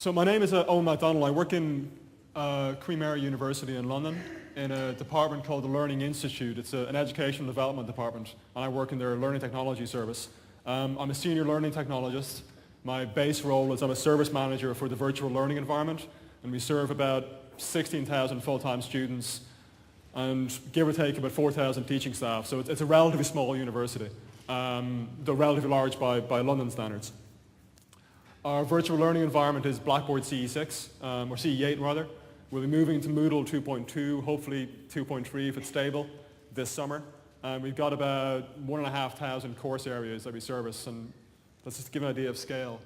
So my name is Eoin McDonnell. I work in Queen Mary University in London in a department called the Learning Institute. It's an educational development department, and I work in their learning technology service. I'm a senior learning technologist. My base role is I'm a service manager for the virtual learning environment, and we serve about 16,000 full-time students and give or take about 4,000 teaching staff. So it's a relatively small university, though relatively large by London standards. Our virtual learning environment is Blackboard CE6, or CE8 rather. We'll be moving to Moodle 2.2, hopefully 2.3 if it's stable, this summer. We've got about 1,500 course areas that we service, and let's just give an idea of scale.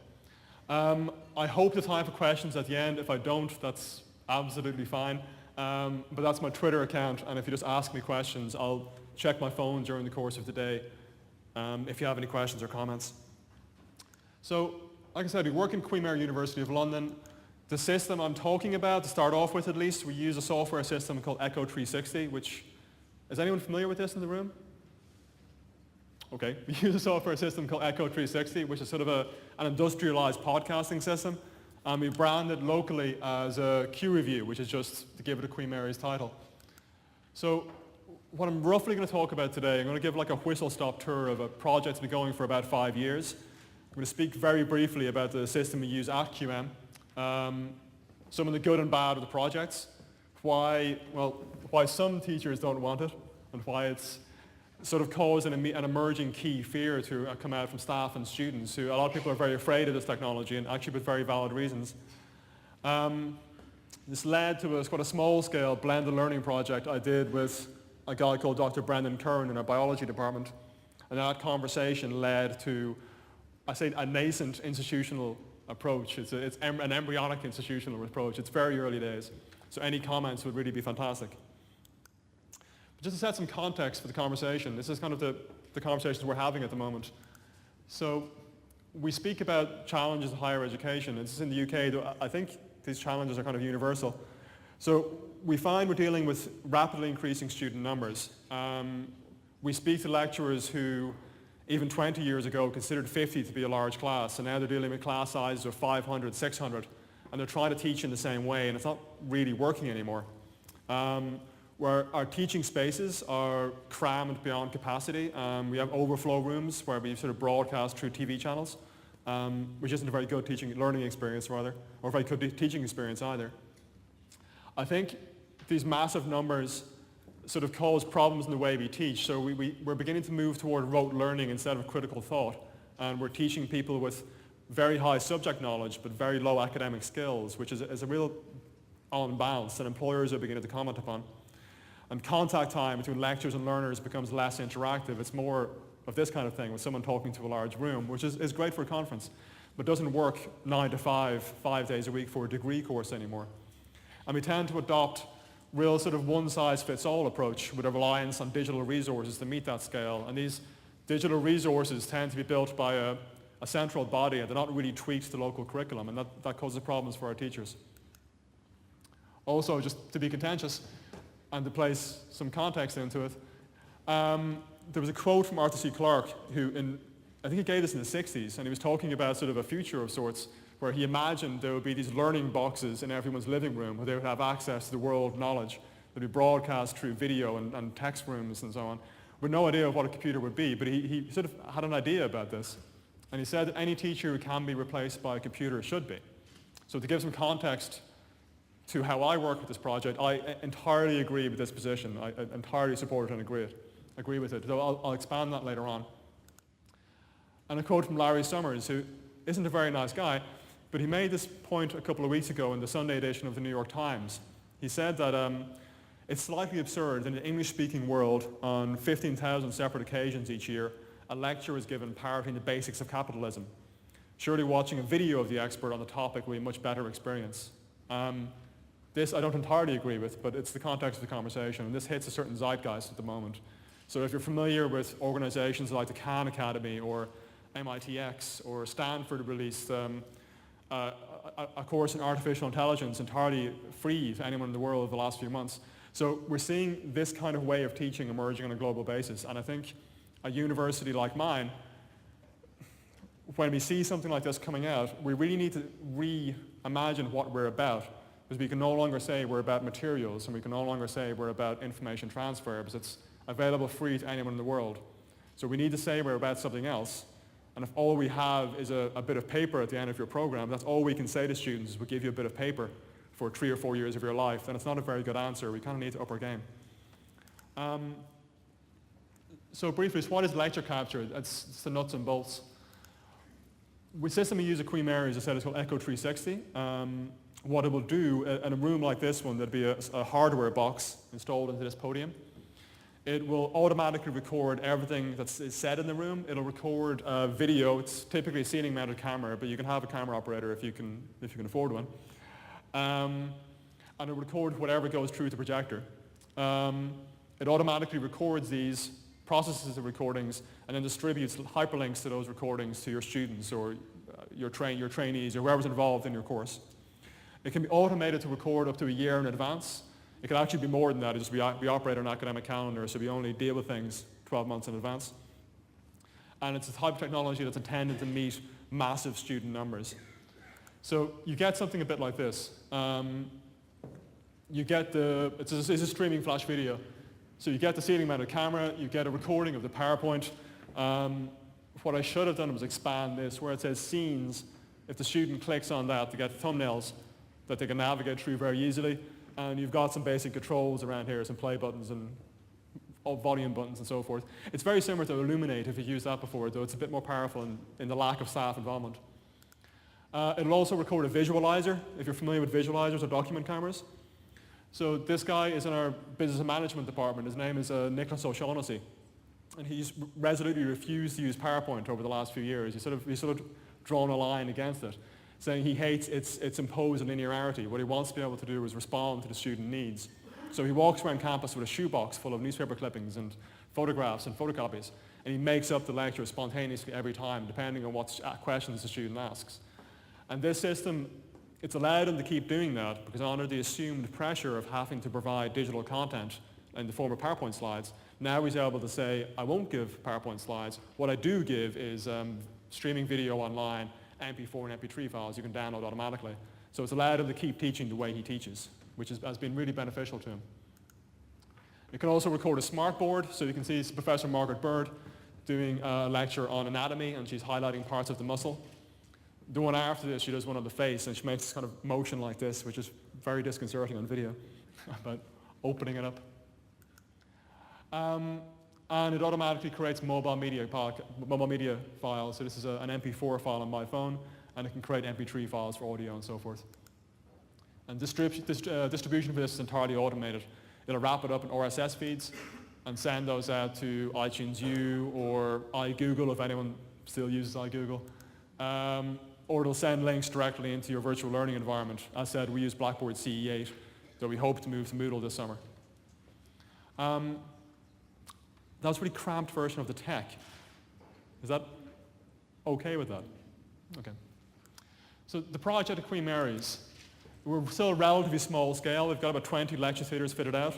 I hope the time for questions at the end. If I don't, that's absolutely fine. But that's my Twitter account, and if you just ask me questions, I'll check my phone during the course of the day if you have any questions or comments. So, like I said, we work in Queen Mary University of London. The system I'm talking about, to start off with at least, we use a software system called Echo 360, which, is anyone familiar with this in the room? Okay, we use a software system called Echo 360, which is sort of an industrialized podcasting system. And we brand it locally as a Q Review, which is just to give it a Queen Mary's title. So what I'm roughly going to talk about today, I'm going to give like a whistle-stop tour of a project that's been going for about 5 years. I'm going to speak very briefly about the system we use at QM, some of the good and bad of the projects, why some teachers don't want it, and why it's sort of caused an emerging key fear to come out from staff and students, who a lot of people are very afraid of this technology, and actually with very valid reasons. This led to quite a small-scale blended learning project I did with a guy called Dr. Brendan Curran in our biology department, and that conversation led to, I say, a nascent institutional approach. It's an embryonic institutional approach. It's very early days, so any comments would really be fantastic. But just to set some context for the conversation, this is kind of the conversations we're having at the moment. So we speak about challenges in higher education. This is in the UK, though I think these challenges are kind of universal. So we find we're dealing with rapidly increasing student numbers. We speak to lecturers who even 20 years ago considered 50 to be a large class, and now they're dealing with class sizes of 500, 600, and they're trying to teach in the same way, and it's not really working anymore. Where our teaching spaces are crammed beyond capacity. We have overflow rooms where we sort of broadcast through TV channels, which isn't a very good learning experience rather, or a very good teaching experience either. I think these massive numbers sort of cause problems in the way we teach. So we're beginning to move toward rote learning instead of critical thought. And we're teaching people with very high subject knowledge but very low academic skills, which is a real unbalance that employers are beginning to comment upon. And contact time between lecturers and learners becomes less interactive. It's more of this kind of thing with someone talking to a large room, which is great for a conference, but doesn't work 9 to 5, 5 days a week for a degree course anymore. And we tend to adopt real sort of one-size-fits-all approach with a reliance on digital resources to meet that scale. And these digital resources tend to be built by a central body, and they're not really tweaked to local curriculum, and that causes problems for our teachers. Also, just to be contentious and to place some context into it, there was a quote from Arthur C. Clarke, who I think he gave this in the 60s, and he was talking about sort of a future of sorts, where he imagined there would be these learning boxes in everyone's living room where they would have access to the world knowledge that would be broadcast through video and text rooms and so on, with no idea of what a computer would be. But he sort of had an idea about this. And he said that any teacher who can be replaced by a computer should be. So to give some context to how I work with this project, I entirely agree with this position. I entirely support it and agree with it. Though I'll expand that later on. And a quote from Larry Summers, who isn't a very nice guy, but he made this point a couple of weeks ago in the Sunday edition of the New York Times. He said that it's slightly absurd that in the English-speaking world, on 15,000 separate occasions each year, a lecture is given parroting the basics of capitalism. Surely watching a video of the expert on the topic will be a much better experience. This I don't entirely agree with, but it's the context of the conversation, and this hits a certain zeitgeist at the moment. So if you're familiar with organizations like the Khan Academy or MITx or Stanford released a course in artificial intelligence entirely free to anyone in the world over the last few months. So we're seeing this kind of way of teaching emerging on a global basis, and I think a university like mine, when we see something like this coming out, we really need to reimagine what we're about, because we can no longer say we're about materials, and we can no longer say we're about information transfer, because it's available free to anyone in the world. So we need to say we're about something else. And if all we have is a bit of paper at the end of your program, that's all we can say to students is we'll give you a bit of paper for 3 or 4 years of your life, then it's not a very good answer. We kind of need to up our game. So briefly, so what is lecture capture? It's the nuts and bolts. The system we use at Queen Mary, as I said, is called Echo 360. What it will do, in a room like this one, there'll be a hardware box installed into this podium. It will automatically record everything that's said in the room. It'll record video. It's typically a ceiling-mounted camera, but you can have a camera operator if you can afford one. And it'll record whatever goes through the projector. It automatically records these, processes the recordings, and then distributes hyperlinks to those recordings to your students or your trainees or whoever's involved in your course. It can be automated to record up to a year in advance. It can actually be more than that. It's just we operate on an academic calendar, so we only deal with things 12 months in advance. And it's a type of technology that's intended to meet massive student numbers. So you get something a bit like this. It's a streaming flash video. So you get the ceiling-mounted camera, you get a recording of the PowerPoint. What I should have done was expand this, where it says scenes. If the student clicks on that, they get thumbnails that they can navigate through very easily. And you've got some basic controls around here, some play buttons and volume buttons and so forth. It's very similar to Illuminate if you've used that before, though it's a bit more powerful in the lack of staff involvement. It'll also record a visualizer, if you're familiar with visualizers or document cameras. So this guy is in our business and management department. His name is Nicholas O'Shaughnessy. And he's resolutely refused to use PowerPoint over the last few years. He's sort of drawn a line against it, saying he hates its imposed linearity. What he wants to be able to do is respond to the student needs. So he walks around campus with a shoebox full of newspaper clippings and photographs and photocopies, and he makes up the lecture spontaneously every time, depending on what questions the student asks. And this system, it's allowed him to keep doing that because under the assumed pressure of having to provide digital content in the form of PowerPoint slides, now he's able to say, I won't give PowerPoint slides. What I do give is streaming video online, MP4 and MP3 files you can download automatically. So it's allowed him to keep teaching the way he teaches, which has been really beneficial to him. It can also record a smartboard, so you can see Professor Margaret Bird doing a lecture on anatomy, and she's highlighting parts of the muscle. The one after this, she does one on the face, and she makes this kind of motion like this, which is very disconcerting on video, about opening it up. And it automatically creates mobile media files. So this is an MP4 file on my phone, and it can create MP3 files for audio and so forth. And distribution for this is entirely automated. It'll wrap it up in RSS feeds and send those out to iTunes U or iGoogle if anyone still uses iGoogle. Or it'll send links directly into your virtual learning environment. As said, we use Blackboard CE8, though we hope to move to Moodle this summer. That was a pretty cramped version of the tech. Is that okay with that? Okay. So the project at Queen Mary's, we're still a relatively small scale. We've got about 20 lecture theatres fitted out.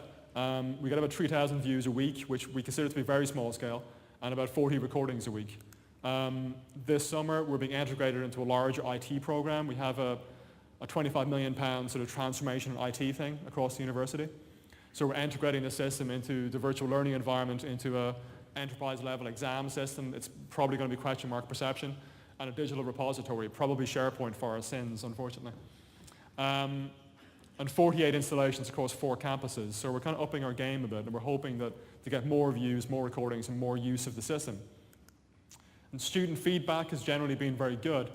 We get about 3,000 views a week, which we consider to be very small scale, and about 40 recordings a week. This summer, we're being integrated into a larger IT program. We have a £25 million sort of transformation in IT thing across the university. So we're integrating the system into the virtual learning environment, into a enterprise-level exam system. It's probably going to be question mark perception, and a digital repository, probably SharePoint for our sins, unfortunately. And 48 installations across 4 campuses. So we're kind of upping our game a bit, and we're hoping to get more views, more recordings, and more use of the system. And student feedback has generally been very good.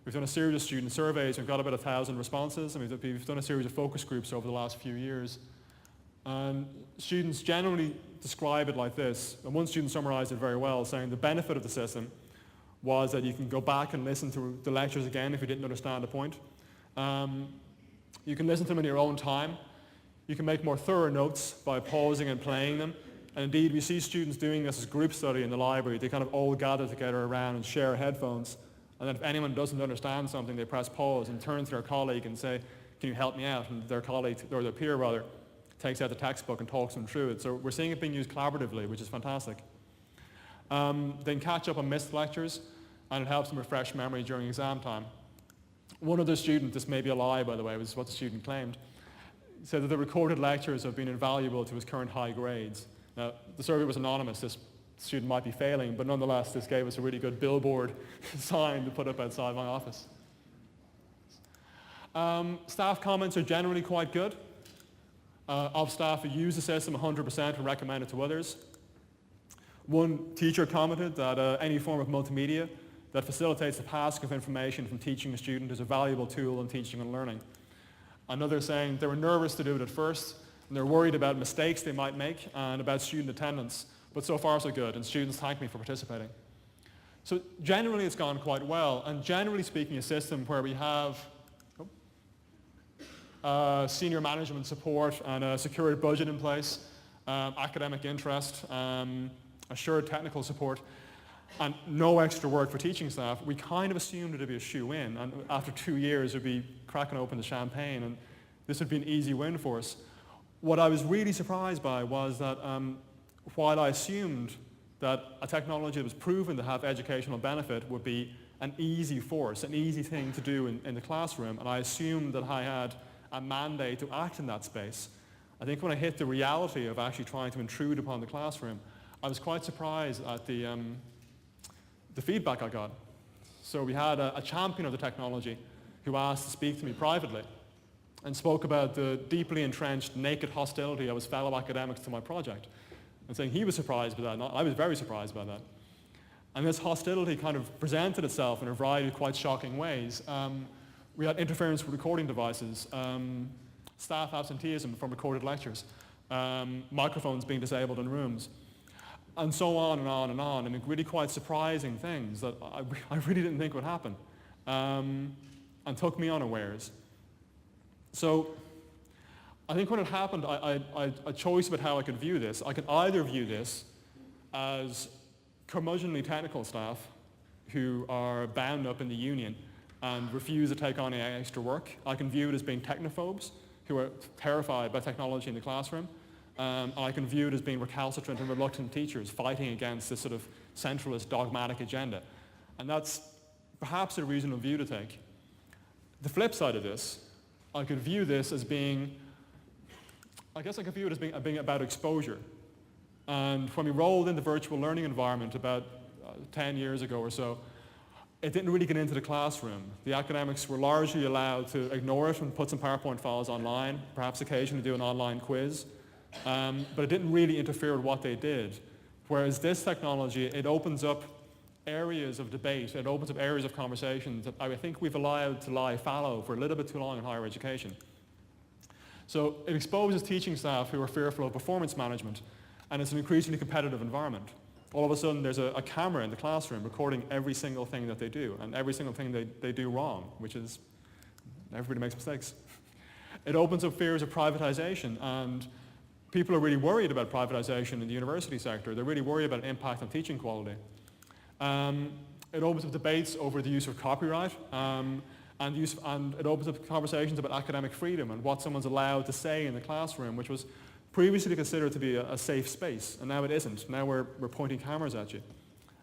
We've done a series of student surveys. We've got about 1,000 responses, and we've done a series of focus groups over the last few years. And students generally describe it like this, and one student summarized it very well, saying the benefit of the system was that you can go back and listen to the lectures again if you didn't understand a point. You can listen to them in your own time. You can make more thorough notes by pausing and playing them. And indeed, we see students doing this as group study in the library. They kind of all gather together around and share headphones. And then if anyone doesn't understand something, they press pause and turn to their colleague and say, can you help me out? And their colleague, or their peer rather, takes out the textbook and talks them through it. So we're seeing it being used collaboratively, which is fantastic. Then catch up on missed lectures. and it helps them refresh memory during exam time. One other student, this may be a lie by the way, was what the student claimed, said that the recorded lectures have been invaluable to his current high grades. Now, the survey was anonymous, this student might be failing, but nonetheless this gave us a really good billboard sign to put up outside my office. Staff comments are generally quite good. Of staff who use the system, 100% and recommend it to others. One teacher commented that any form of multimedia that facilitates the passing of information from teaching a student is a valuable tool in teaching and learning. Another saying they were nervous to do it at first, and they're worried about mistakes they might make and about student attendance, but so far so good, and students thank me for participating. So generally it's gone quite well, and generally speaking a system where we have senior management support and a secured budget in place, academic interest, assured technical support, and no extra work for teaching staff, we kind of assumed it would be a shoe-in, and after 2 years we'd be cracking open the champagne, and this would be an easy win for us. What I was really surprised by was that while I assumed that a technology that was proven to have educational benefit would be an easy force, an easy thing to do in the classroom, and I assumed that I had a mandate to act in that space. I think when I hit the reality of actually trying to intrude upon the classroom, I was quite surprised at the feedback I got. So we had a champion of the technology who asked to speak to me privately and spoke about the deeply entrenched naked hostility of his fellow academics to my project, and saying he was surprised by that, and I was very surprised by that. And this hostility kind of presented itself in a variety of quite shocking ways. We had interference with recording devices, staff absenteeism from recorded lectures, microphones being disabled in rooms, and so on and on and on, and really quite surprising things that I really didn't think would happen, and took me unawares. So I think when it happened, I had a choice about how I could view this. I could either view this as curmudgeonly technical staff who are bound up in the union and refuse to take on any extra work. I can view it as being technophobes who are terrified by technology in the classroom. I can view it as being recalcitrant and reluctant teachers fighting against this sort of centralist dogmatic agenda. And that's perhaps a reasonable view to take. The flip side of this, I could view this as being, I guess I could view it as being about exposure. And when we rolled in the virtual learning environment about 10 years ago or so, it didn't really get into the classroom. The academics were largely allowed to ignore it and put some PowerPoint files online, perhaps occasionally do an online quiz, but it didn't really interfere with what they did. Whereas this technology, it opens up areas of debate, it opens up areas of conversation that I think we've allowed to lie fallow for a little bit too long in higher education. So it exposes teaching staff who are fearful of performance management, and it's an increasingly competitive environment. All of a sudden there's a camera in the classroom recording every single thing that they do and every single thing they do wrong, which is everybody makes mistakes. It opens up fears of privatization, and people are really worried about privatization in the university sector. They're really worried about impact on teaching quality. It opens up debates over the use of copyright, and it opens up conversations about academic freedom and what someone's allowed to say in the classroom, which was previously considered to be a safe space, and now it isn't. Now we're pointing cameras at you.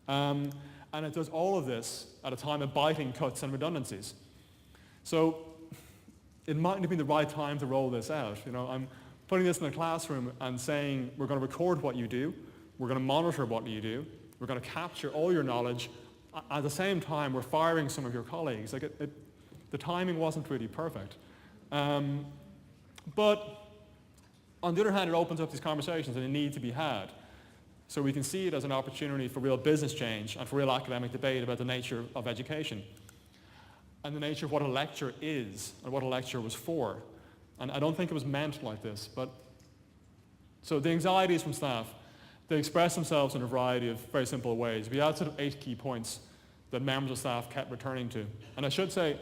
And it does all of this at a time of biting cuts and redundancies. So it mightn't have been the right time to roll this out. You know, I'm putting this in the classroom and saying we're going to record what you do, we're going to monitor what you do, we're going to capture all your knowledge. At the same time, we're firing some of your colleagues. Like the timing wasn't really perfect. But on the other hand, it opens up these conversations that need to be had. So we can see it as an opportunity for real business change and for real academic debate about the nature of education and the nature of what a lecture is and what a lecture was for. And I don't think it was meant like this, but so the anxieties from staff, they express themselves in a variety of very simple ways. We had sort of 8 key points that members of staff kept returning to. And I should say,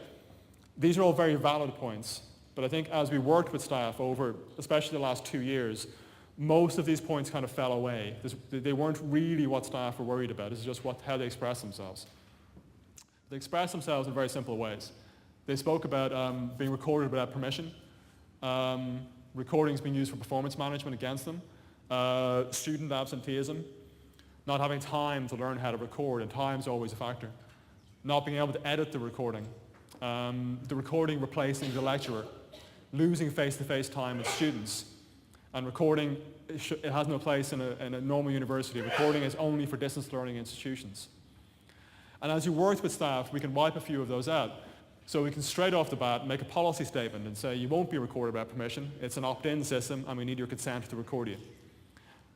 these are all very valid points. But I think as we worked with staff over, especially the last 2 years, most of these points kind of fell away. They weren't really what staff were worried about. It's just how they express themselves. They express themselves in very simple ways. They spoke about being recorded without permission, recordings being used for performance management against them, student absenteeism, not having time to learn how to record, and time's always a factor. not being able to edit the recording replacing the lecturer, losing face-to-face time with students, and recording, it has no place in a normal university. Recording is only for distance learning institutions. And as you work with staff, we can wipe a few of those out. So we can straight off the bat make a policy statement and say you won't be recorded without permission. It's an opt-in system and we need your consent to record you.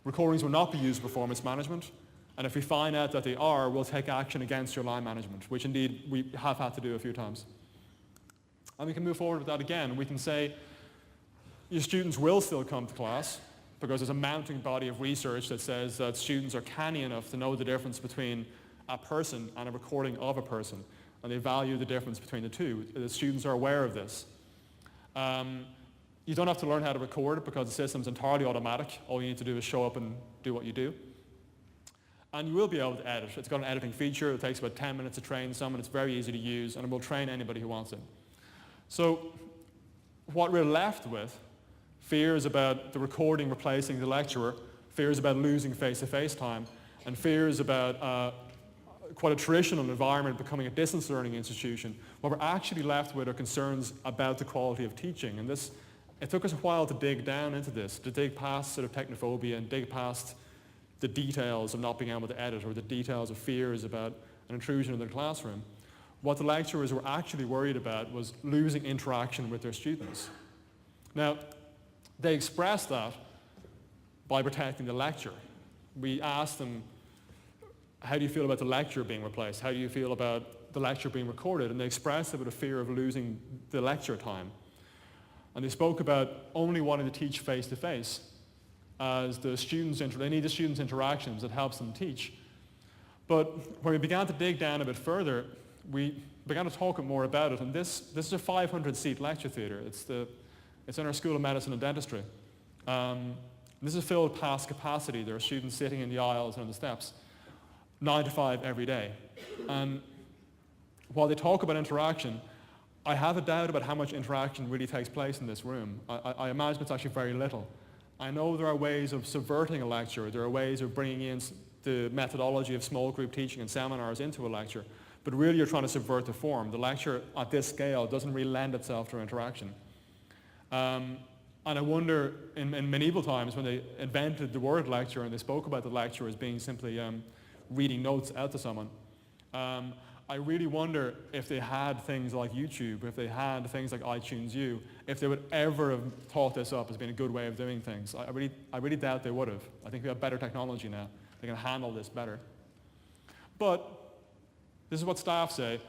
Recordings will not be used for performance management. And if we find out that they are, we'll take action against your line management, which indeed we have had to do a few times. And we can move forward with that again. We can say your students will still come to class because there's a mounting body of research that says that students are canny enough to know the difference between a person and a recording of a person. And they value the difference between the two. The students are aware of this. You don't have to learn how to record because the system's entirely automatic. All you need to do is show up and do what you do. And you will be able to edit. It's got an editing feature. It takes about 10 minutes to train someone. It's very easy to use, and it will train anybody who wants it. So what we're left with, fears about the recording replacing the lecturer, fears about losing face-to-face time, and fears about quite a traditional environment becoming a distance learning institution. What we're actually left with are concerns about the quality of teaching. And this, it took us a while to dig down into this, to dig past sort of technophobia and dig past the details of not being able to edit or the details of fears about an intrusion in the classroom. What the lecturers were actually worried about was losing interaction with their students. Now, they expressed that by protecting the lecture. We asked them, how do you feel about the lecture being replaced? How do you feel about the lecture being recorded? And they expressed it with a fear of losing the lecture time. And they spoke about only wanting to teach face-to-face as the students, they need the students' interactions that helps them teach. But when we began to dig down a bit further, we began to talk more about it. And this is a 500-seat lecture theatre. It's in our School of Medicine and Dentistry. This is filled past capacity. There are students sitting in the aisles and on the steps, 9 to 5 every day. And while they talk about interaction, I have a doubt about how much interaction really takes place in this room. I imagine it's actually very little. I know there are ways of subverting a lecture. There are ways of bringing in the methodology of small group teaching and seminars into a lecture. But really you're trying to subvert the form. The lecture at this scale doesn't really lend itself to interaction. And I wonder, in medieval times when they invented the word lecture and they spoke about the lecture as being simply reading notes out to someone, I really wonder if they had things like YouTube, if they had things like iTunes U, if they would ever have thought this up as being a good way of doing things. I really doubt they would have. I think we have better technology now. They can handle this better. But this is what staff say,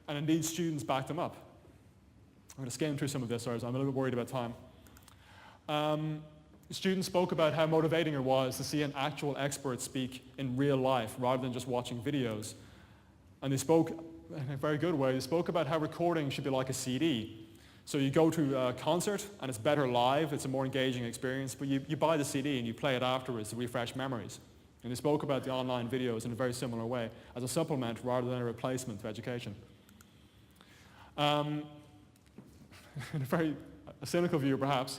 and indeed students back them up. I'm going to skim through some of this, sorry, I'm a little bit worried about time. Students spoke about how motivating it was to see an actual expert speak in real life rather than just watching videos. And they spoke, in a very good way, they spoke about how recording should be like a CD. So you go to a concert and it's better live, it's a more engaging experience, but you buy the CD and you play it afterwards to refresh memories. And they spoke about the online videos in a very similar way, as a supplement rather than a replacement to education. In a very cynical view perhaps,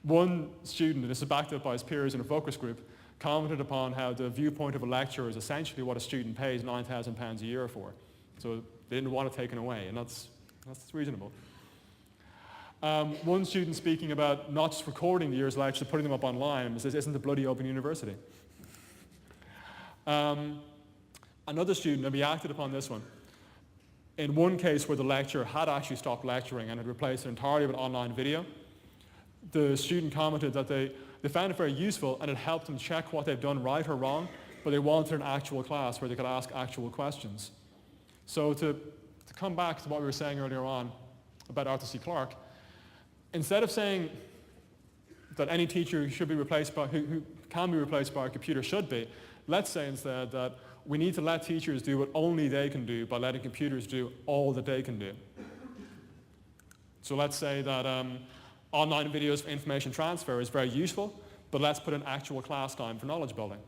one student, and this is backed up by his peers in a focus group, commented upon how the viewpoint of a lecturer is essentially what a student pays £9,000 a year for. So they didn't want it taken away, and that's reasonable. One student speaking about not just recording the year's lectures, putting them up online, says, isn't the bloody Open University? Another student, and we acted upon this one, in one case where the lecturer had actually stopped lecturing and had replaced it entirely with online video, the student commented that they found it very useful and it helped them check what they've done right or wrong, but they wanted an actual class where they could ask actual questions. So to come back to what we were saying earlier on about Arthur C. Clarke, instead of saying that any teacher should be replaced by, who can be replaced by a computer should be, let's say instead that we need to let teachers do what only they can do by letting computers do all that they can do. So let's say that online videos for information transfer is very useful, but let's put in actual class time for knowledge building.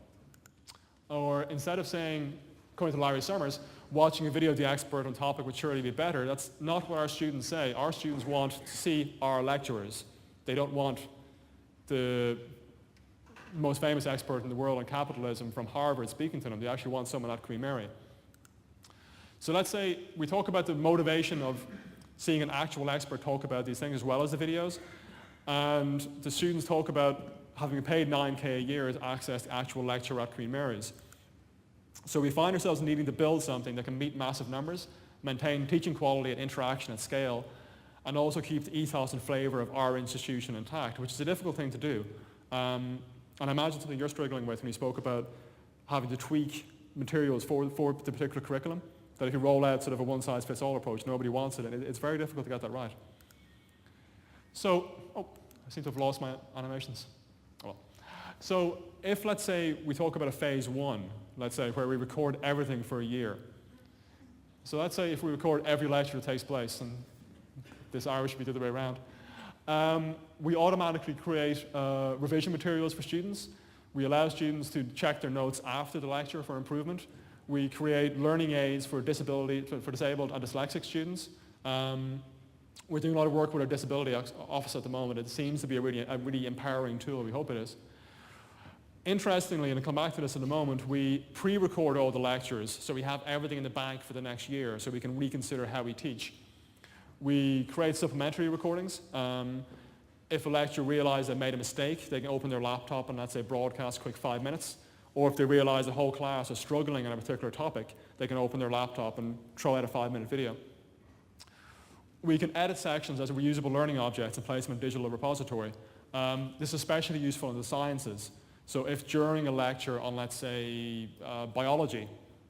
Or instead of saying, according to Larry Summers, watching a video of the expert on topic would surely be better, that's not what our students say. Our students want to see our lecturers. They don't want the most famous expert in the world on capitalism from Harvard speaking to them. They actually want someone at Queen Mary. So let's say we talk about the motivation of seeing an actual expert talk about these things as well as the videos, and the students talk about having been paid $9K a year as access to actual lecture at Queen Mary's. So we find ourselves needing to build something that can meet massive numbers, maintain teaching quality and interaction at scale, and also keep the ethos and flavour of our institution intact, which is a difficult thing to do. And I imagine something you're struggling with when you spoke about having to tweak materials for the particular curriculum, that if you roll out sort of a one-size-fits-all approach, nobody wants it, and it's very difficult to get that right. So, I seem to have lost my animations. Well, so if, let's say, we talk about a phase one, let's say, where we record everything for a year. So let's say if we record every lecture that takes place, and this hour should be the other way around, we automatically create revision materials for students. We allow students to check their notes after the lecture for improvement. We create learning aids for disabled and dyslexic students. We're doing a lot of work with our disability office at the moment. It seems to be a really empowering tool. We hope it is. Interestingly, and I'll come back to this in a moment, we pre-record all the lectures, so we have everything in the bank for the next year, so we can reconsider how we teach. We create supplementary recordings. If a lecturer realizes they made a mistake, they can open their laptop and, let's say, broadcast a quick 5 minutes. Or if they realize the whole class is struggling on a particular topic, they can open their laptop and throw out a 5-minute video. We can edit sections as reusable learning objects and place them in a digital repository. This is especially useful in the sciences. So if during a lecture on, let's say, biology,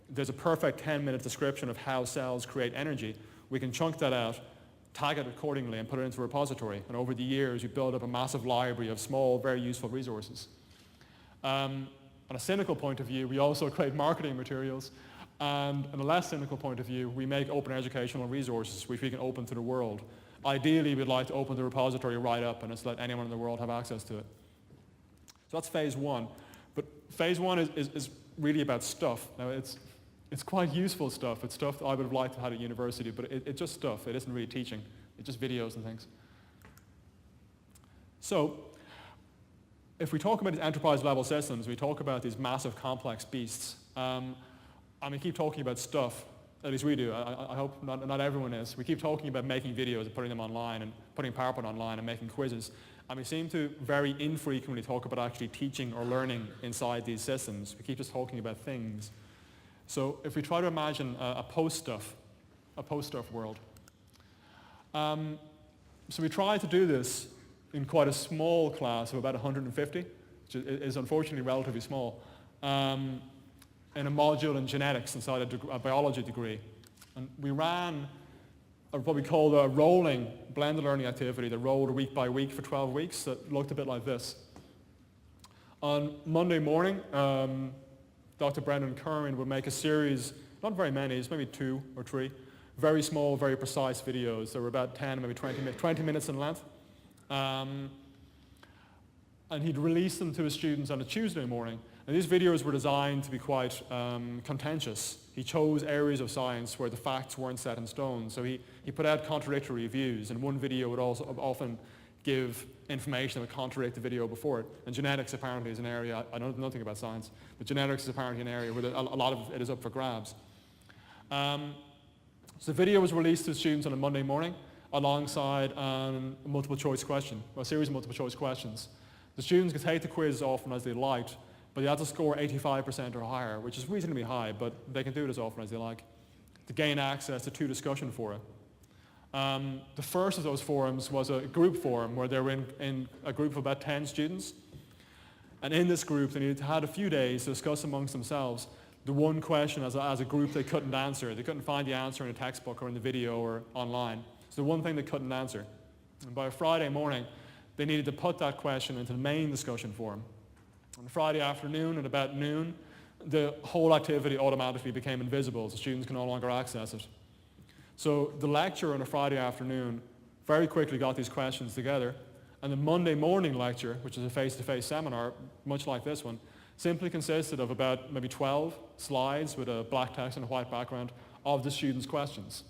there's a perfect 10-minute description of how cells create energy, we can chunk that out, tag it accordingly, and put it into a repository. And over the years, you build up a massive library of small, very useful resources. On a cynical point of view, we also create marketing materials. And on a less cynical point of view, we make open educational resources which we can open to the world. Ideally, we'd like to open the repository right up and just let anyone in the world have access to it. So that's phase one. But phase one is really about stuff. Now, it's quite useful stuff. It's stuff that I would have liked to have had at university, but it's just stuff. It isn't really teaching. It's just videos and things. So if we talk about these enterprise-level systems, we talk about these massive, complex beasts. And we keep talking about stuff, at least we do. I hope not everyone is. We keep talking about making videos and putting them online and putting PowerPoint online and making quizzes. And we seem to very infrequently talk about actually teaching or learning inside these systems. We keep just talking about things. So if we try to imagine a post-stuff world. So we try to do this in quite a small class of about 150, which is unfortunately relatively small, in a module in genetics inside a biology degree. And we ran what we called a rolling blended learning activity that rolled week by week for 12 weeks that looked a bit like this. On Monday morning, Dr. Brendan Curran would make a series, not very many, it's maybe 2 or 3, very small, very precise videos. They were about 10, maybe 20 minutes in length. And he'd release them to his students on a Tuesday morning. And these videos were designed to be quite contentious. He chose areas of science where the facts weren't set in stone. So he put out contradictory views, and one video would also often give information that would contradict the video before it. And genetics apparently is an area, I know nothing about science, but genetics is apparently an area where a lot of it is up for grabs. So the video was released to students on a Monday morning alongside a multiple choice question, a series of multiple choice questions. The students could take the quiz as often as they liked, but they had to score 85% or higher, which is reasonably high, but they can do it as often as they like, to gain access to 2 discussion fora. The first of those forums was a group forum where they were in a group of about 10 students. And in this group, they had a few days to discuss amongst themselves the one question as a group they couldn't answer. They couldn't find the answer in a textbook or in the video or online. So the one thing they couldn't answer. And by Friday morning, they needed to put that question into the main discussion forum. On Friday afternoon at about noon, the whole activity automatically became invisible, so students can no longer access it. So the lecture on a Friday afternoon very quickly got these questions together, and the Monday morning lecture, which is a face-to-face seminar, much like this one, simply consisted of about maybe 12 slides with a black text and a white background of the students' questions.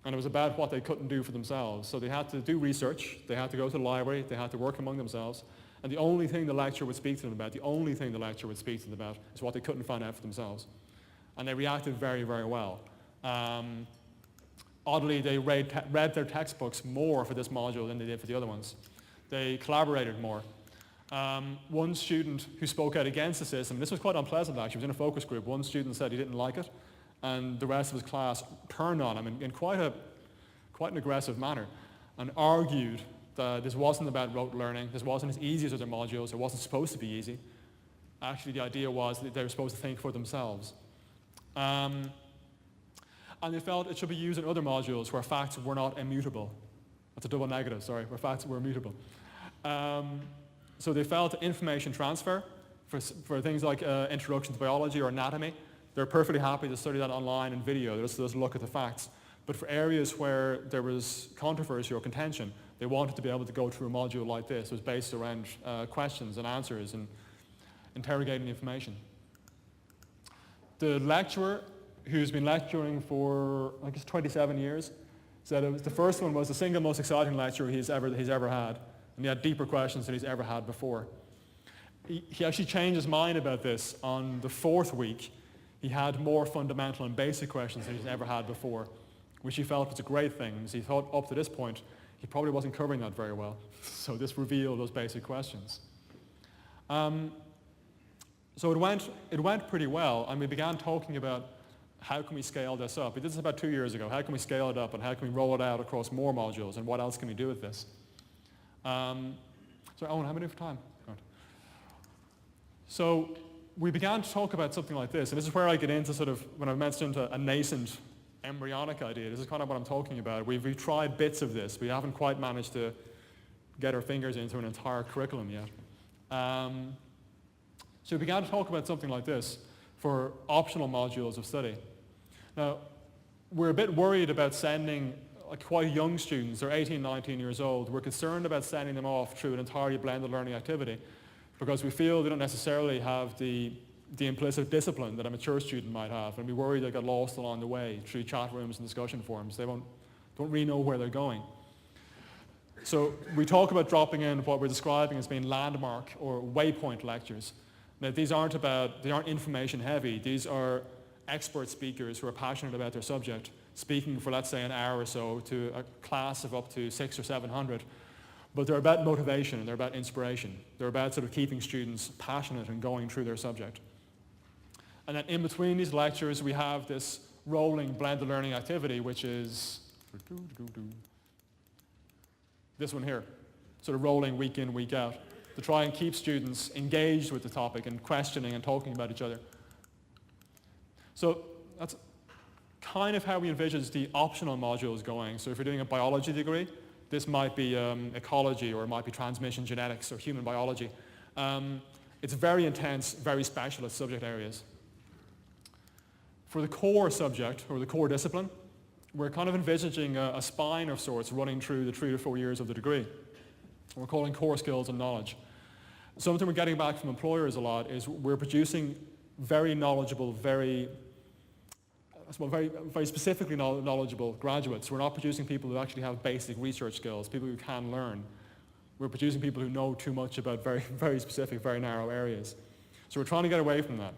And it was about what they couldn't do for themselves. So they had to do research, they had to go to the library, they had to work among themselves, and the only thing the lecturer would speak to them about, is what they couldn't find out for themselves. And they reacted very, very well. Oddly, they read their textbooks more for this module than they did for the other ones. They collaborated more. One student who spoke out against the system, this was quite unpleasant actually, he was in a focus group, one student said he didn't like it, and the rest of his class turned on him in quite an aggressive manner, and argued that this wasn't about rote learning, this wasn't as easy as other modules, it wasn't supposed to be easy. Actually, the idea was that they were supposed to think for themselves. And they felt it should be used in other modules where facts were not immutable. That's a double negative, sorry, where facts were immutable. So they felt information transfer for things like introduction to biology or anatomy, they're perfectly happy to study that online in video, just look at the facts. But for areas where there was controversy or contention, they wanted to be able to go through a module like this. It was based around questions and answers and interrogating information. The lecturer, who's been lecturing for, I guess, 27 years, said it was, the first one was the single most exciting lecture he's ever had, and he had deeper questions than he's ever had before. He actually changed his mind about this on the fourth week. He had more fundamental and basic questions than he's ever had before, which he felt was a great thing, because he thought up to this point he probably wasn't covering that very well. So this revealed those basic questions. So it went pretty well, and we began talking about how can we scale this up. We did this about 2 years ago. How can we scale it up, and how can we roll it out across more modules, and what else can we do with this? So Owen, how many for time? Right. So we began to talk about something like this, and this is where I get into sort of, when I mentioned a nascent embryonic idea, this is kind of what I'm talking about. We've tried bits of this. We haven't quite managed to get our fingers into an entire curriculum yet. So we began to talk about something like this for optional modules of study. Now, we're a bit worried about sending quite young students, they're 18, 19 years old. We're concerned about sending them off through an entirely blended learning activity because we feel they don't necessarily have the implicit discipline that a mature student might have, and we worry they'll get lost along the way through chat rooms and discussion forums. They don't really know where they're going. So we talk about dropping in what we're describing as being landmark or waypoint lectures. Now, they aren't information heavy. These are expert speakers who are passionate about their subject, speaking for, let's say, an hour or so to a class of up to 600 or 700. But they're about motivation and they're about inspiration. They're about sort of keeping students passionate and going through their subject. And then in between these lectures, we have this rolling blended learning activity, which is this one here, sort of rolling week in, week out, to try and keep students engaged with the topic and questioning and talking about each other. So that's kind of how we envisage the optional modules going. So if you're doing a biology degree, this might be ecology, or it might be transmission genetics or human biology. It's very intense, very specialist subject areas. For the core subject, or the core discipline, we're kind of envisaging a spine of sorts running through the 3 to 4 years of the degree. We're calling core skills and knowledge. Something we're getting back from employers a lot is we're producing very knowledgeable, very specifically knowledgeable graduates. We're not producing people who actually have basic research skills, people who can learn. We're producing people who know too much about very, very specific, very narrow areas. So we're trying to get away from that.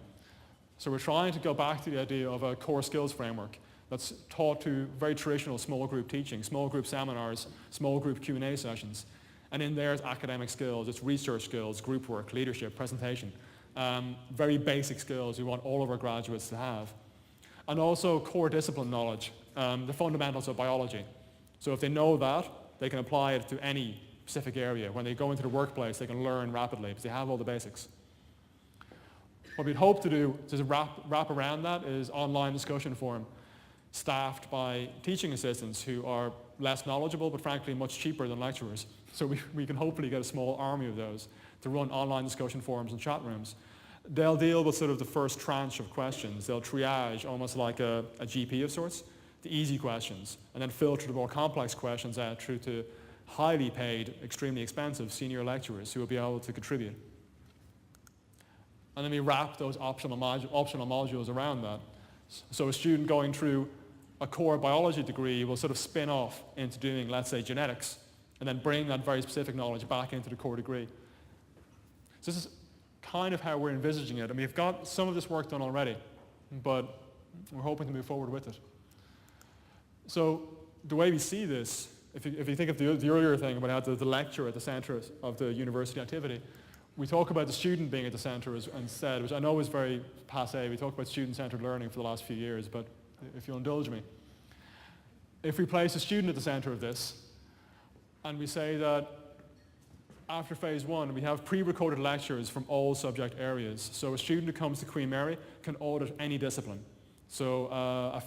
So we're trying to go back to the idea of a core skills framework that's taught to very traditional small group teaching, small group seminars, small group Q&A sessions. And in there is academic skills, it's research skills, group work, leadership, presentation. Very basic skills we want all of our graduates to have. And also core discipline knowledge, the fundamentals of biology. So if they know that, they can apply it to any specific area. When they go into the workplace, they can learn rapidly because they have all the basics. What we'd hope to do to wrap around that is online discussion forum, staffed by teaching assistants who are less knowledgeable, but frankly much cheaper than lecturers. So we can hopefully get a small army of those to run online discussion forums and chat rooms. They'll deal with sort of the first tranche of questions. They'll triage almost like a GP of sorts, the easy questions, and then filter the more complex questions out through to highly paid, extremely expensive senior lecturers who will be able to contribute. And then we wrap those optional modules around that. So a student going through a core biology degree will sort of spin off into doing, let's say, genetics, and then bring that very specific knowledge back into the core degree. So this is kind of how we're envisaging it. I mean, we've got some of this work done already, but we're hoping to move forward with it. So the way we see this, if you think of the earlier thing about how the lecture at the center of the university activity, we talk about the student being at the center instead, which I know is very passé. We talk about student-centered learning for the last few years, but if you'll indulge me. If we place a student at the center of this, and we say that after phase one, we have pre-recorded lectures from all subject areas. So a student who comes to Queen Mary can audit any discipline. So a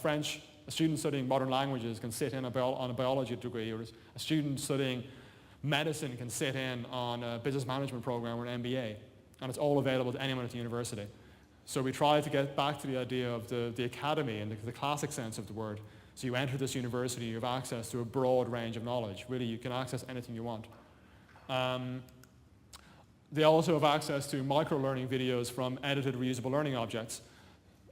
student studying modern languages can sit in on a biology degree, or a student studying medicine can sit in on a business management program or an MBA. And it's all available to anyone at the university. So we try to get back to the idea of the academy in the classic sense of the word. So you enter this university, you have access to a broad range of knowledge. Really, you can access anything you want. They also have access to micro-learning videos from edited reusable learning objects.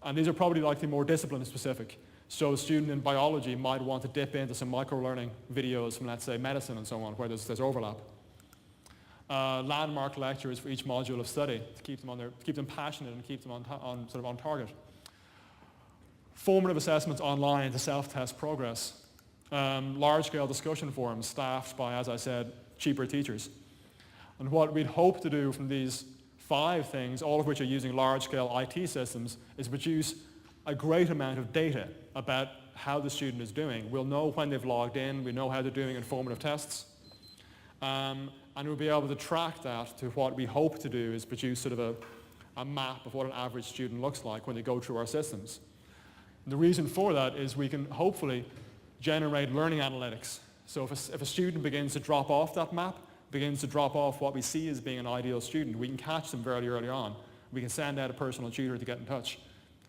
And these are probably likely more discipline specific. So a student in biology might want to dip into some micro-learning videos from, let's say, medicine and so on, where there's overlap. Landmark lectures for each module of study to keep them passionate and keep them on target. Formative assessments online to self-test progress. Large-scale discussion forums staffed by, as I said, cheaper teachers. And what we'd hope to do from these 5 things, all of which are using large-scale IT systems, is produce a great amount of data about how the student is doing. We'll know when they've logged in, we know how they're doing in formative tests, and we'll be able to track that to what we hope to do is produce sort of a map of what an average student looks like when they go through our systems. And the reason for that is we can hopefully generate learning analytics. So if a student begins to drop off that map, begins to drop off what we see as being an ideal student, we can catch them very early on. We can send out a personal tutor to get in touch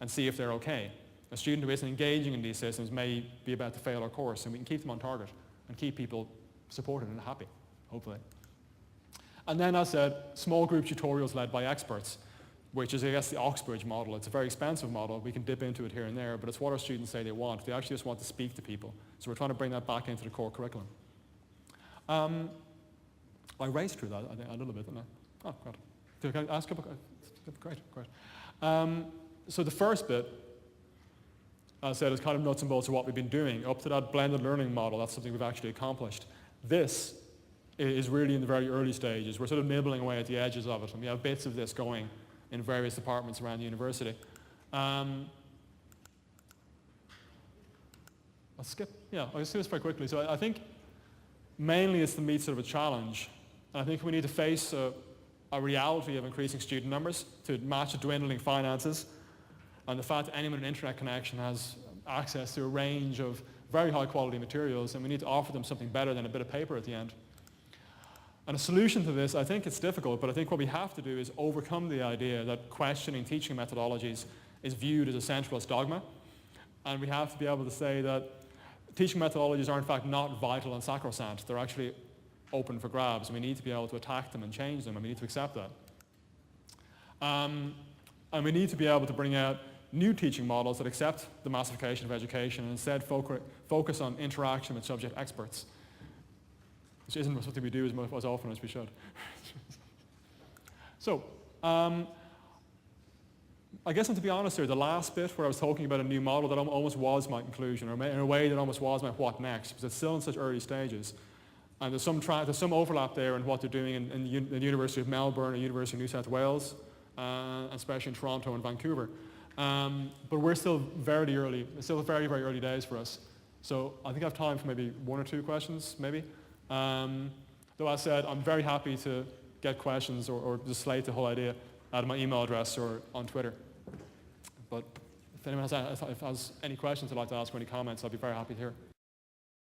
and see if they're okay. A student who isn't engaging in these systems may be about to fail our course, and we can keep them on target and keep people supported and happy, hopefully. And then, as I said, small group tutorials led by experts, which is, I guess, the Oxbridge model. It's a very expensive model. We can dip into it here and there, but it's what our students say they want. They actually just want to speak to people. So we're trying to bring that back into the core curriculum. I raced through that a little bit, didn't I? Oh, great. Can I ask a couple? Great. So the first bit, as I said, is kind of nuts and bolts of what we've been doing. Up to that blended learning model, that's something we've actually accomplished. This is really in the very early stages. We're sort of nibbling away at the edges of it, and we have bits of this going in various departments around the university. I'll do this very quickly. So I think mainly it's to meet sort of a challenge. And I think we need to face a reality of increasing student numbers to match the dwindling finances, and the fact that anyone with an internet connection has access to a range of very high quality materials, and we need to offer them something better than a bit of paper at the end. And a solution to this, I think it's difficult, but I think what we have to do is overcome the idea that questioning teaching methodologies is viewed as a centralist dogma. And we have to be able to say that teaching methodologies are in fact not vital and sacrosanct. They're actually open for grabs, and we need to be able to attack them and change them, and we need to accept that. And we need to be able to bring out new teaching models that accept the massification of education and instead focus on interaction with subject experts, which isn't something we do as often as we should. So, I guess, and to be honest here, the last bit where I was talking about a new model, that almost was my conclusion, or in a way that almost was my what next, because it's still in such early stages. And there's some overlap there in what they're doing in the University of Melbourne and University of New South Wales, especially in Toronto and Vancouver. But we're still very early. It's still very early days for us. So I think I have time for maybe 1 or 2 questions, maybe. Though as I said, I'm very happy to get questions or just slate the whole idea out of my email address or on Twitter. But if anyone has any questions I'd like to ask or any comments, I'd be very happy to hear.